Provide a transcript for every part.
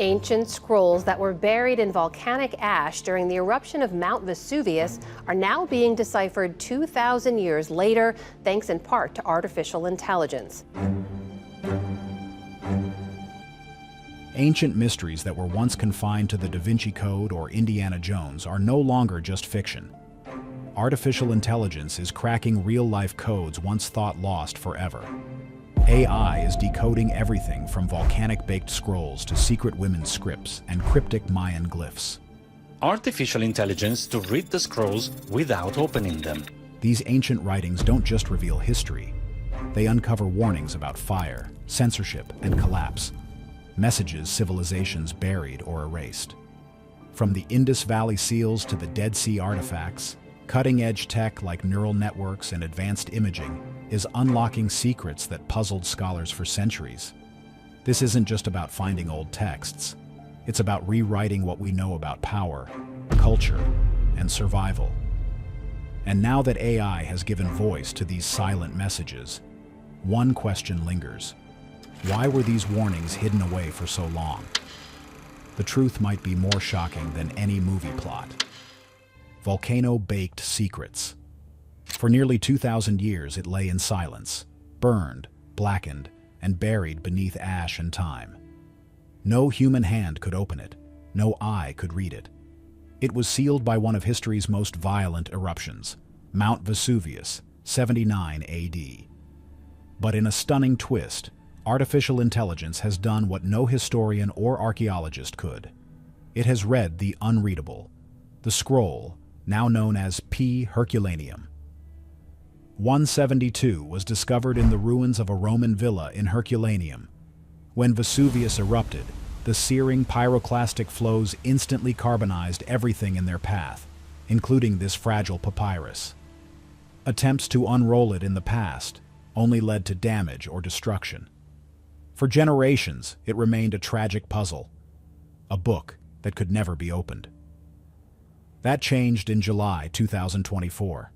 Ancient scrolls that were buried in volcanic ash during the eruption of Mount Vesuvius are now being deciphered 2,000 years later, thanks in part to artificial intelligence. Ancient mysteries that were once confined to the Da Vinci Code or Indiana Jones are no longer just fiction. Artificial intelligence is cracking real-life codes once thought lost forever. AI is decoding everything from volcanic-baked scrolls to secret women's scripts and cryptic Mayan glyphs. Artificial intelligence to read the scrolls without opening them. These ancient writings don't just reveal history. They uncover warnings about fire, censorship, and collapse. Messages civilizations buried or erased. From the Indus Valley seals to the Dead Sea artifacts, cutting-edge tech like neural networks and advanced imaging is unlocking secrets that puzzled scholars for centuries. This isn't just about finding old texts. It's about rewriting what we know about power, culture, and survival. And now that AI has given voice to these silent messages, one question lingers. Why were these warnings hidden away for so long? The truth might be more shocking than any movie plot. Volcano-baked secrets. For nearly 2,000 years it lay in silence, burned, blackened, and buried beneath ash and time. No human hand could open it, no eye could read it. It was sealed by one of history's most violent eruptions, Mount Vesuvius, 79 AD. But in a stunning twist, artificial intelligence has done what no historian or archaeologist could. It has read the unreadable, the scroll, now known as P. Herculaneum. 172 was discovered in the ruins of a Roman villa in Herculaneum. When Vesuvius erupted, the searing pyroclastic flows instantly carbonized everything in their path, including this fragile papyrus. Attempts to unroll it in the past only led to damage or destruction. For generations, it remained a tragic puzzle, a book that could never be opened. That changed in July 2024.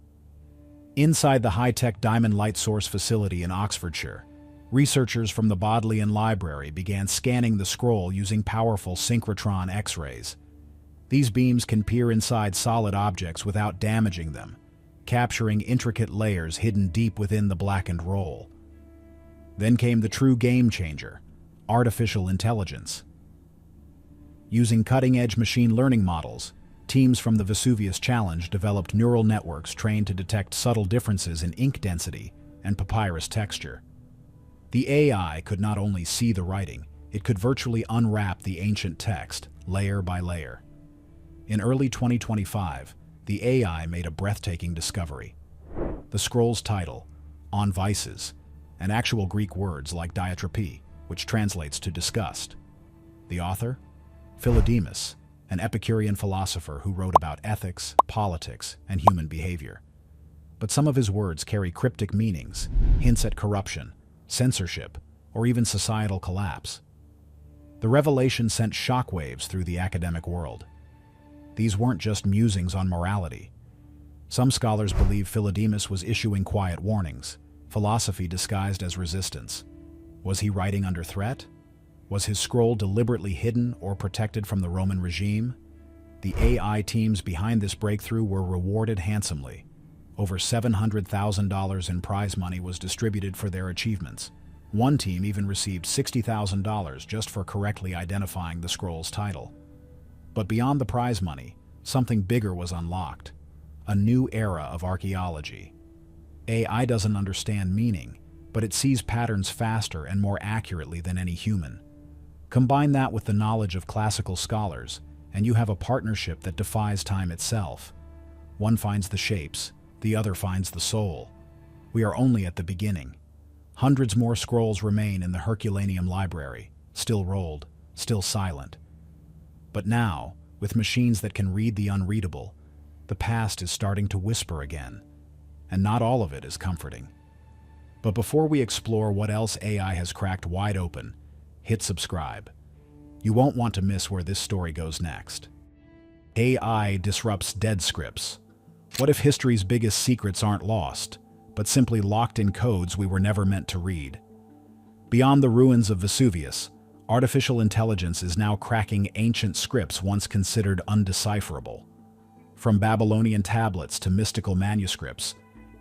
Inside the high-tech Diamond Light Source facility in Oxfordshire, researchers from the Bodleian Library began scanning the scroll using powerful synchrotron X-rays. These beams can peer inside solid objects without damaging them, capturing intricate layers hidden deep within the blackened roll. Then came the true game-changer, artificial intelligence. Using cutting-edge machine learning models, teams from the Vesuvius Challenge developed neural networks trained to detect subtle differences in ink density and papyrus texture. The AI could not only see the writing, it could virtually unwrap the ancient text, layer by layer. In early 2025, the AI made a breathtaking discovery. The scroll's title, On Vices, and actual Greek words like diatropy, which translates to disgust. The author? Philodemus, an Epicurean philosopher who wrote about ethics, politics, and human behavior. But some of his words carry cryptic meanings, hints at corruption, censorship, or even societal collapse. The revelation sent shockwaves through the academic world. These weren't just musings on morality. Some scholars believe Philodemus was issuing quiet warnings, philosophy disguised as resistance. Was he writing under threat? Was his scroll deliberately hidden or protected from the Roman regime? The AI teams behind this breakthrough were rewarded handsomely. Over $700,000 in prize money was distributed for their achievements. One team even received $60,000 just for correctly identifying the scroll's title. But beyond the prize money, something bigger was unlocked. A new era of archaeology. AI doesn't understand meaning, but it sees patterns faster and more accurately than any human. Combine that with the knowledge of classical scholars, and you have a partnership that defies time itself. One finds the shapes, the other finds the soul. We are only at the beginning. Hundreds more scrolls remain in the Herculaneum library, still rolled, still silent. But now, with machines that can read the unreadable, the past is starting to whisper again. And not all of it is comforting. But before we explore what else AI has cracked wide open, hit subscribe. You won't want to miss where this story goes next. AI disrupts dead scripts. What if history's biggest secrets aren't lost, but simply locked in codes we were never meant to read? Beyond the ruins of Vesuvius, Artificial intelligence is now cracking ancient scripts once considered undecipherable. From Babylonian tablets to mystical manuscripts,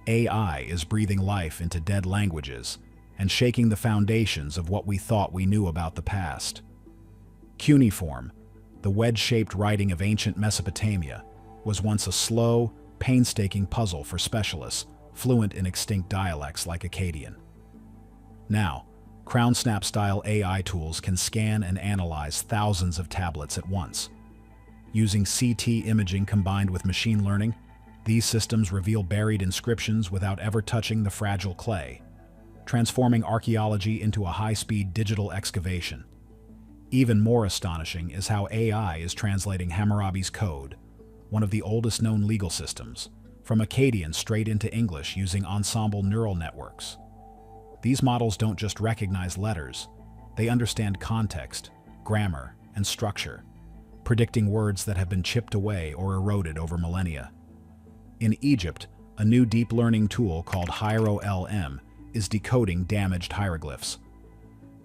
AI is breathing life into dead languages and shaking the foundations of what we thought we knew about the past. Cuneiform, the wedge-shaped writing of ancient Mesopotamia, was once a slow, painstaking puzzle for specialists fluent in extinct dialects like Akkadian. Now, CrownSnap-style AI tools can scan and analyze thousands of tablets at once. Using CT imaging combined with machine learning, these systems reveal buried inscriptions without ever touching the fragile clay, transforming archaeology into a high-speed digital excavation. Even more astonishing is how AI is translating Hammurabi's code, one of the oldest known legal systems, from Akkadian straight into English using ensemble neural networks. These models don't just recognize letters, they understand context, grammar, and structure, predicting words that have been chipped away or eroded over millennia. In Egypt, a new deep learning tool called HieroLM is decoding damaged hieroglyphs.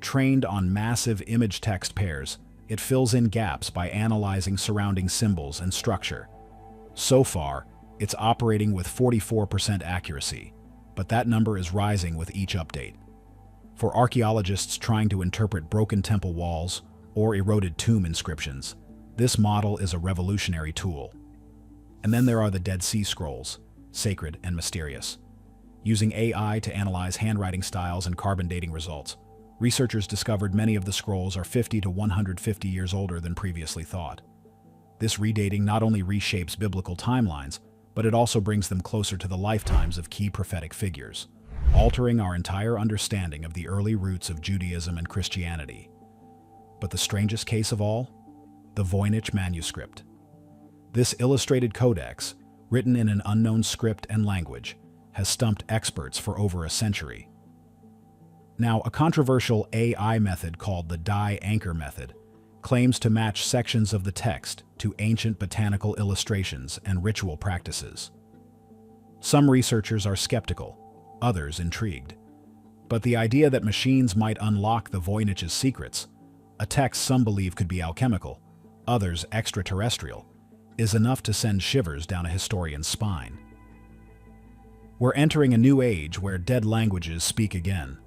Trained on massive image-text pairs, it fills in gaps by analyzing surrounding symbols and structure. So far, it's operating with 44% accuracy, but that number is rising with each update. For archaeologists trying to interpret broken temple walls or eroded tomb inscriptions, this model is a revolutionary tool. And then there are the Dead Sea Scrolls, sacred and mysterious. Using AI to analyze handwriting styles and carbon dating results, researchers discovered many of the scrolls are 50 to 150 years older than previously thought. This redating not only reshapes biblical timelines, but it also brings them closer to the lifetimes of key prophetic figures, altering our entire understanding of the early roots of Judaism and Christianity. But the strangest case of all? The Voynich manuscript. This illustrated codex, written in an unknown script and language, has stumped experts for over a century. Now, a controversial AI method called the die-anchor method claims to match sections of the text to ancient botanical illustrations and ritual practices. Some researchers are skeptical, others intrigued. But the idea that machines might unlock the Voynich's secrets, a text some believe could be alchemical, others extraterrestrial, is enough to send shivers down a historian's spine. We're entering a new age where dead languages speak again.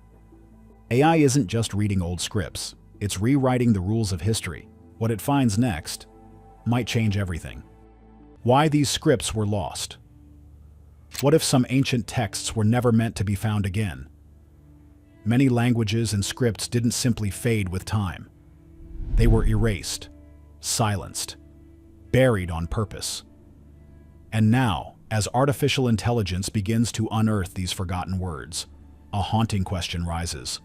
AI isn't just reading old scripts, it's rewriting the rules of history. What it finds next might change everything. Why these scripts were lost. What if some ancient texts were never meant to be found again? Many languages and scripts didn't simply fade with time. They were erased, silenced, buried on purpose. And now, as artificial intelligence begins to unearth these forgotten words, a haunting question rises.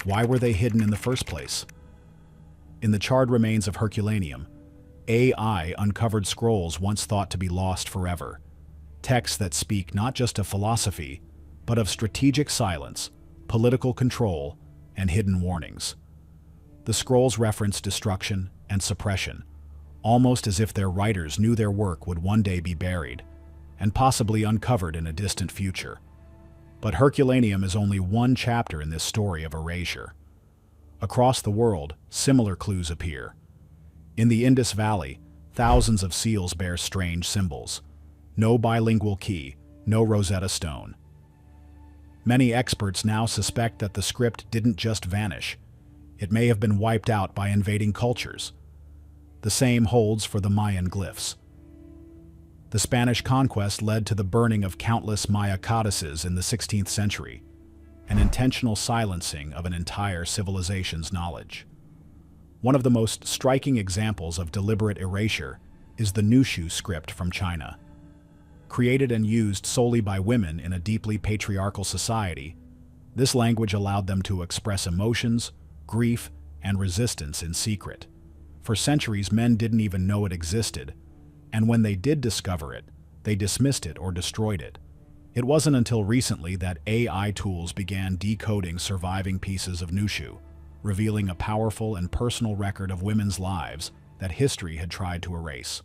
Why were they hidden in the first place? In the charred remains of Herculaneum, AI uncovered scrolls once thought to be lost forever. Texts that speak not just of philosophy, but of strategic silence, political control, and hidden warnings. The scrolls reference destruction and suppression, almost as if their writers knew their work would one day be buried, and possibly uncovered in a distant future. But Herculaneum is only one chapter in this story of erasure. Across the world, similar clues appear. In the Indus Valley, thousands of seals bear strange symbols. No bilingual key, no Rosetta Stone. Many experts now suspect that the script didn't just vanish. It may have been wiped out by invading cultures. The same holds for the Mayan glyphs. The Spanish conquest led to the burning of countless Maya codices in the 16th century, an intentional silencing of an entire civilization's knowledge. One of the most striking examples of deliberate erasure is the Nushu script from China. Created and used solely by women in a deeply patriarchal society, this language allowed them to express emotions, grief, and resistance in secret. For centuries, men didn't even know it existed, and when they did discover it, they dismissed it or destroyed it. It wasn't until recently that AI tools began decoding surviving pieces of Nushu, revealing a powerful and personal record of women's lives that history had tried to erase.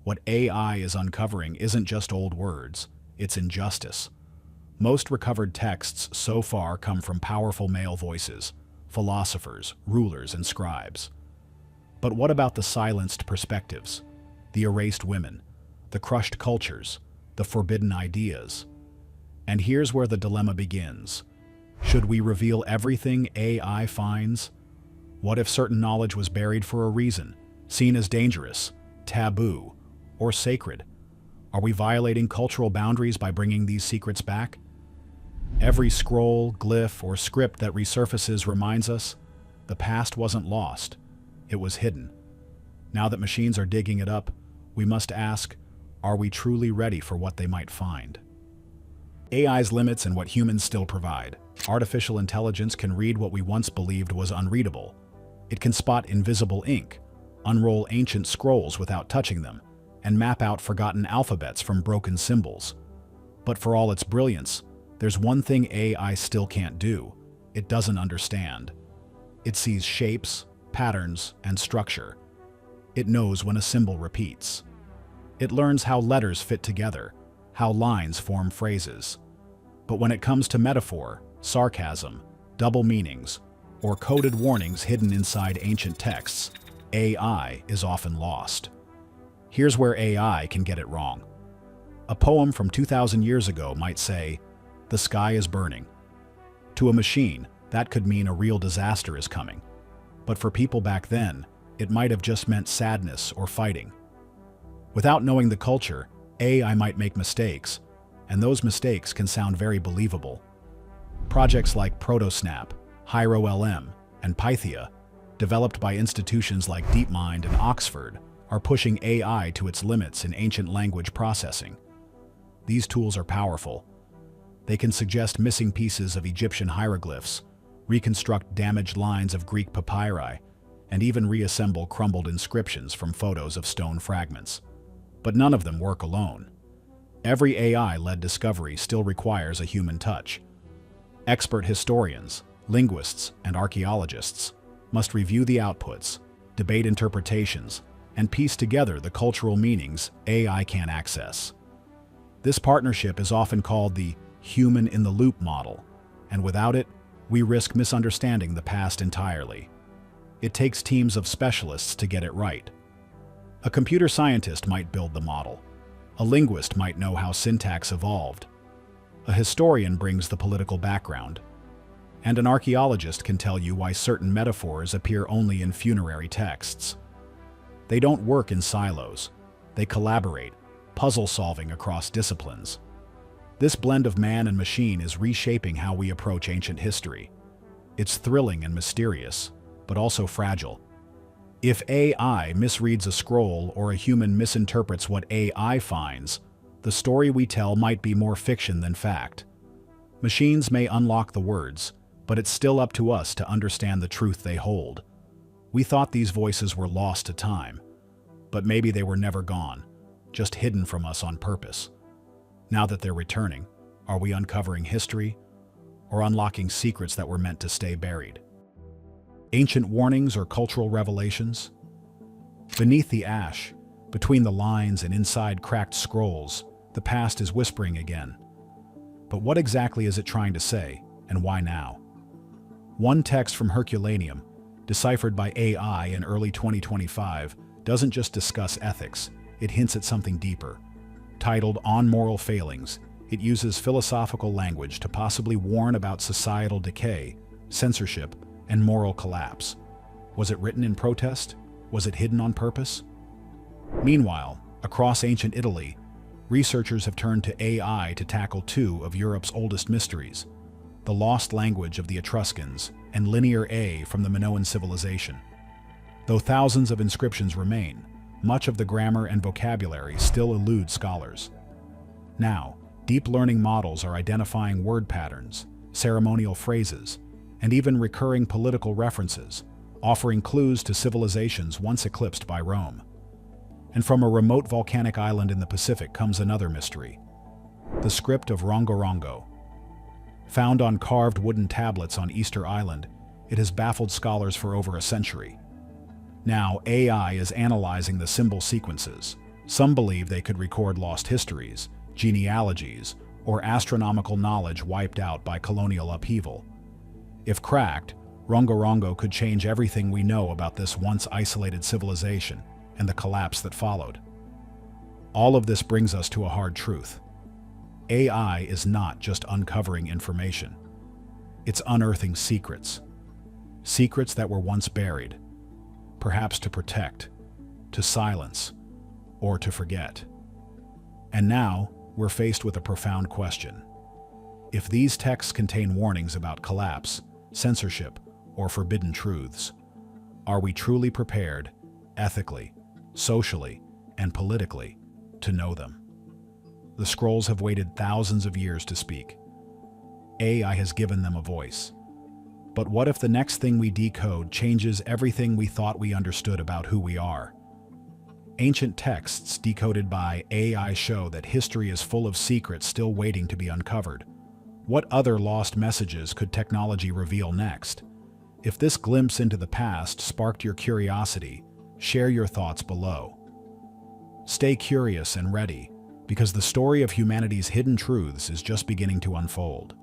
What AI is uncovering isn't just old words, it's injustice. Most recovered texts so far come from powerful male voices, philosophers, rulers, and scribes. But what about the silenced perspectives, the erased women, the crushed cultures, the forbidden ideas? And here's where the dilemma begins. Should we reveal everything AI finds? What if certain knowledge was buried for a reason, seen as dangerous, taboo, or sacred? Are we violating cultural boundaries by bringing these secrets back? Every scroll, glyph, or script that resurfaces reminds us the past wasn't lost, it was hidden. Now that machines are digging it up, we must ask, are we truly ready for what they might find? AI's limits and what humans still provide. Artificial intelligence can read what we once believed was unreadable. It can spot invisible ink, unroll ancient scrolls without touching them, and map out forgotten alphabets from broken symbols. But for all its brilliance, there's one thing AI still can't do. It doesn't understand. It sees shapes, patterns, and structure. It knows when a symbol repeats. It learns how letters fit together, how lines form phrases. But when it comes to metaphor, sarcasm, double meanings, or coded warnings hidden inside ancient texts, AI is often lost. Here's where AI can get it wrong. A poem from 2,000 years ago might say, "The sky is burning." To a machine, that could mean a real disaster is coming. But for people back then, it might have just meant sadness or fighting. Without knowing the culture, AI might make mistakes, and those mistakes can sound very believable. Projects like ProtoSnap, HyroLM, and Pythia, developed by institutions like DeepMind and Oxford, are pushing AI to its limits in ancient language processing. These tools are powerful. They can suggest missing pieces of Egyptian hieroglyphs, reconstruct damaged lines of Greek papyri, and even reassemble crumbled inscriptions from photos of stone fragments. But none of them work alone. Every AI-led discovery still requires a human touch. Expert historians, linguists, and archaeologists must review the outputs, debate interpretations, and piece together the cultural meanings AI can't access. This partnership is often called the human-in-the-loop model, and without it, we risk misunderstanding the past entirely. It takes teams of specialists to get it right. A computer scientist might build the model. A linguist might know how syntax evolved. A historian brings the political background. And an archaeologist can tell you why certain metaphors appear only in funerary texts. They don't work in silos. They collaborate, puzzle-solving across disciplines. This blend of man and machine is reshaping how we approach ancient history. It's thrilling and mysterious, but also fragile. If AI misreads a scroll or a human misinterprets what AI finds, the story we tell might be more fiction than fact. Machines may unlock the words, but it's still up to us to understand the truth they hold. We thought these voices were lost to time, but maybe they were never gone, just hidden from us on purpose. Now that they're returning, are we uncovering history or unlocking secrets that were meant to stay buried? Ancient warnings or cultural revelations? Beneath the ash, between the lines and inside cracked scrolls, the past is whispering again. But what exactly is it trying to say, and why now? One text from Herculaneum, deciphered by AI in early 2025, doesn't just discuss ethics, it hints at something deeper. Titled On Moral Failings, it uses philosophical language to possibly warn about societal decay, censorship, and moral collapse. Was it written in protest? Was it hidden on purpose? Meanwhile, across ancient Italy, researchers have turned to AI to tackle two of Europe's oldest mysteries: the lost language of the Etruscans and Linear A from the Minoan civilization. Though thousands of inscriptions remain, much of the grammar and vocabulary still elude scholars. Now, deep learning models are identifying word patterns, ceremonial phrases, and even recurring political references, offering clues to civilizations once eclipsed by Rome. And from a remote volcanic island in the Pacific comes another mystery: the script of Rongorongo. Found on carved wooden tablets on Easter Island, it has baffled scholars for over a century. Now, AI is analyzing the symbol sequences. Some believe they could record lost histories, genealogies, or astronomical knowledge wiped out by colonial upheaval. If cracked, Rongorongo could change everything we know about this once isolated civilization and the collapse that followed. All of this brings us to a hard truth. AI is not just uncovering information. It's unearthing secrets. Secrets that were once buried, perhaps to protect, to silence, or to forget. And now, we're faced with a profound question. If these texts contain warnings about collapse, censorship, or forbidden truths, are we truly prepared, ethically, socially, and politically, to know them? The scrolls have waited thousands of years to speak. AI has given them a voice. But what if the next thing we decode changes everything we thought we understood about who we are? Ancient texts decoded by AI show that history is full of secrets still waiting to be uncovered. What other lost messages could technology reveal next? If this glimpse into the past sparked your curiosity, share your thoughts below. Stay curious and ready, because the story of humanity's hidden truths is just beginning to unfold.